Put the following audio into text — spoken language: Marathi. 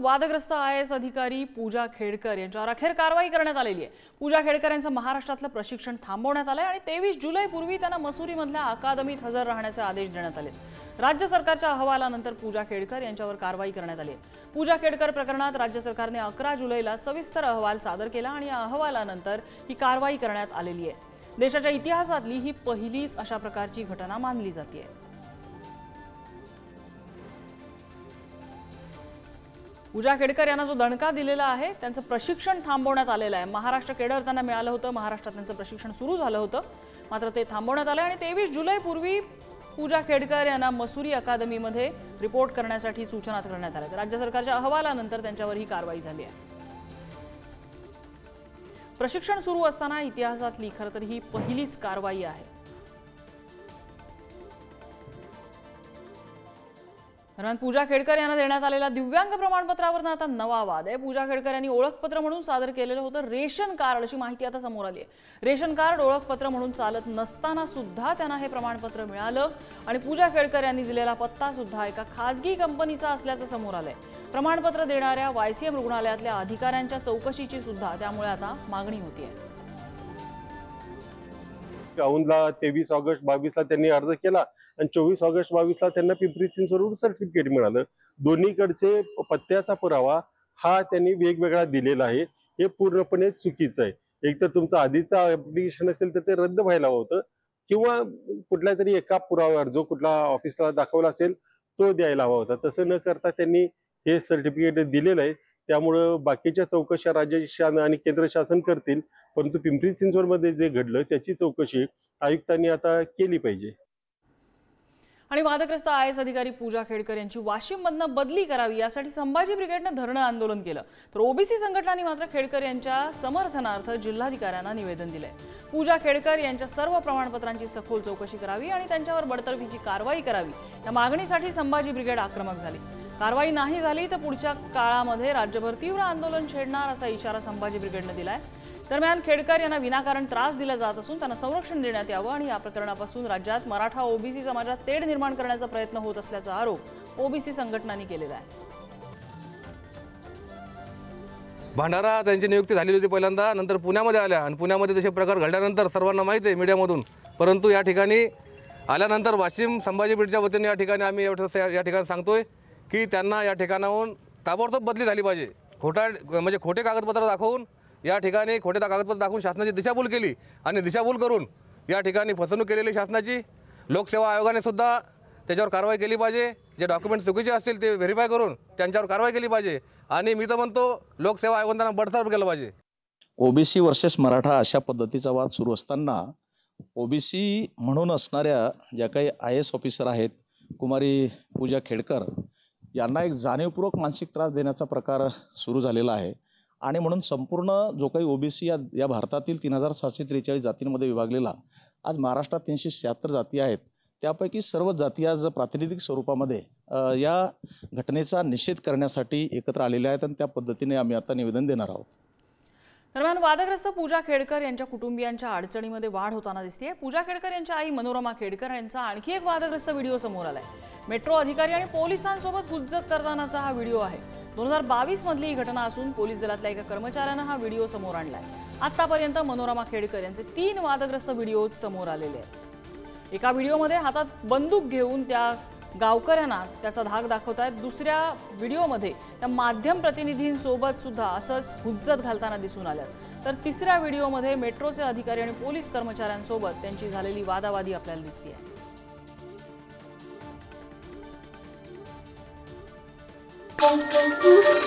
वादग्रस्त IAS अधिकारी पूजा खेडकर यांच्यावर अखेर कारवाई करण्यात आलेली आहे। पूजा खेडकर यांचं महाराष्ट्रातलं प्रशिक्षण थांबवण्यात आलंय आणि 23 जुलैपूर्वी त्यांना मसुरीमधल्या अकादमीत हजर राहण्याचे आदेश देण्यात आले। राज्य सरकारच्या अहवालानंतर पूजा खेडकर यांच्यावर कारवाई करण्यात आली आहे। पूजा खेडकर प्रकरणात राज्य सरकारने 11 जुलैला सविस्तर अहवाल सादर केला आणि या अहवालानंतर ही कारवाई करण्यात आलेली आहे। देशाच्या इतिहासातली ही पहिलीच अशा प्रकारची घटना मानली जाते। पूजा खेडकर यांना जो दणका दिलेला आहे त्यांचं प्रशिक्षण थांबवण्यात आलेलं आहे। महाराष्ट्र केडर त्यांना मिळालं होतं, महाराष्ट्रात त्यांचं प्रशिक्षण सुरू झालं होतं, मात्र ते थांबवण्यात आलं आणि 23 जुलैपूर्वी पूजा खेडकर यांना मसुरी अकादमीमध्ये रिपोर्ट करण्यासाठी सूचना करण्यात आल्या। राज्य सरकारच्या अहवालानंतर त्यांच्यावर ही कारवाई झाली आहे। प्रशिक्षण सुरू असताना इतिहासातली खरं तर ही पहिलीच कारवाई आहे। दरम्यान पूजा खेडकर यांना देण्यात आलेल्या दिव्यांग प्रमाणपत्रावर आता नवा वाद आहे। पूजा खेडकर यांनी ओळखपत्र म्हणून सादर केलेलं होतं रेशन कार्ड, अशी माहिती आता समोर आली आहे। रेशन कार्ड ओळखपत्र म्हणून चालत नसताना सुद्धा त्यांना हे प्रमाणपत्र मिळालं आणि पूजा खेडकर यांनी दिलेला पत्ता सुद्धा एका खासगी कंपनीचा असल्याचं समोर आलंय। प्रमाणपत्र देणाऱ्या YCM रुग्णालयातल्या अधिकाऱ्यांच्या चौकशीची सुद्धा त्यामुळे आता मागणी होतीये। औंधला 23 ऑगस्ट 22ला त्यांनी अर्ज केला आणि 24 ऑगस्ट 22ला त्यांना पिंपरी चिंचवडवरून सर्टिफिकेट मिळालं। दोन्हीकडचे पत्त्याचा पुरावा हा त्यांनी वेगवेगळा दिलेला आहे, हे पूर्णपणे चुकीचं आहे। एक तर तुमचं आधीचं ऍप्लिकेशन असेल तर ते रद्द व्हायला होतं किंवा कुठल्या तरी एका पुराव्यावर जो कुठला ऑफिसला दाखवला असेल तो द्यायला हवा होता। तसं न करता त्यांनी हे सर्टिफिकेट दिलेलं आहे। त्यामुळं बाकीच्या चौकशा राज्य शासन आणि केंद्र शासन करतील, परंतु पिंपरी चिंचवडमध्ये जे घडलं त्याची चौकशी आयुक्तांनी आता केली पाहिजे। आणि वादग्रस्त IAS अधिकारी पूजा खेडकर यांची वाशिममधनं बदली करावी यासाठी संभाजी ब्रिगेडने धरणं आंदोलन केलं, तर OBC संघटनांनी मात्र खेडकर यांच्या समर्थनार्थ जिल्हाधिकाऱ्यांना निवेदन दिलंय। पूजा खेडकर यांच्या सर्व प्रमाणपत्रांची सखोल चौकशी करावी आणि त्यांच्यावर बडतर्फीची कारवाई करावी या मागणीसाठी संभाजी ब्रिगेड आक्रमक झाली। कारवाई नाही झाली तर पुढच्या काळामध्ये राज्यभर तीव्र आंदोलन छेडणार असा इशारा संभाजी ब्रिगेडने दिलाय। दरम्यान खेडकर यांना विनाकारण त्रास दिला जात असून त्यांना संरक्षण देण्यात यावं आणि या प्रकरणापासून राज्यात मराठा OBC समाजात तेढ निर्माण करण्याचा प्रयत्न होत असल्याचा आरोप OBC संघटनांनी केलेला आहे। भंडारा त्यांची नियुक्ती झालेली होती पहिल्यांदा, नंतर पुण्यामध्ये आल्या आणि पुण्यामध्ये तसे प्रकार घडल्यानंतर सर्वांना माहिती आहे मीडियामधून, परंतु या ठिकाणी आल्यानंतर वाशिम संभाजी ब्रिगेडच्या वतीने या ठिकाणी आम्ही या ठिकाणी सांगतोय की त्यांना या ठिकाणाहून ताबडतोब बदली झाली पाहिजे। खोटे कागदपत्र दाखवून या ठिकाणी खोटे कागदपत्र दाखवून शासनाची दिशाभूल केली आणि दिशाभूल करून या ठिकाणी फसवणूक केलेली शासनाची लोकसेवा आयोगाने सुद्धा त्याच्यावर कारवाई केली पाहिजे। जे डॉक्युमेंट चुकीचे असतील ते व्हेरीफाय करून त्यांच्यावर कारवाई केली पाहिजे आणि मी तर म्हणतो लोकसेवा आयोगाने त्यांना बडतर्फ केलं पाहिजे। OBC वर्सेस मराठा अशा पद्धतीचा वाद सुरू असताना OBC म्हणून असणाऱ्या ज्या काही IAS ऑफिसर आहेत कुमारी पूजा खेडकर यांना एक जाणीवपूर्वक मानसिक त्रास देण्याचा प्रकार सुरू झालेला आहे आणि म्हणून संपूर्ण जो काही OBC या भारतातील 3743 जातींमध्ये विभागलेला आज महाराष्ट्रात 376 जाती आहेत, त्यापैकी सर्व जाती आज प्रातिनिधिक स्वरूपामध्ये या घटनेचा निषेध करण्यासाठी एकत्र आलेल्या आहेत आणि त्या पद्धतीने आम्ही आता निवेदन देणार आहोत। दरम्यान वादग्रस्त पूजा खेडकर यांच्या कुटुंबियांच्या अडचणीमध्ये वाढ होताना दिसते। पूजा खेडकर यांच्या आई मनोरमा खेडकर यांचा आणखी एक वादग्रस्त व्हिडिओ समोर आलाय। मेट्रो अधिकारी आणि पोलिसांसोबत हुज्जत करतानाचा हा व्हिडिओ आहे। 2022 मधली ही घटना असून पोलीस दलातल्या एका कर्मचाऱ्यानं हा व्हिडिओ समोर आणलाय। आतापर्यंत मनोरमा खेडकर यांचे 3 वादग्रस्त व्हिडिओ समोर आलेले आहेत। एका व्हिडिओमध्ये हातात बंदूक घेऊन त्या गावकऱ्यांना त्याचा धाक दाखवतायत, दुसऱ्या व्हिडिओमध्ये त्या माध्यम प्रतिनिधींसोबत सुद्धा असंच हुज्जत घालताना दिसून आल्यात, तर तिसऱ्या व्हिडिओमध्ये मेट्रोचे अधिकारी आणि पोलीस कर्मचाऱ्यांसोबत त्यांची झालेली वादावादी आपल्याला दिसते। Thank you.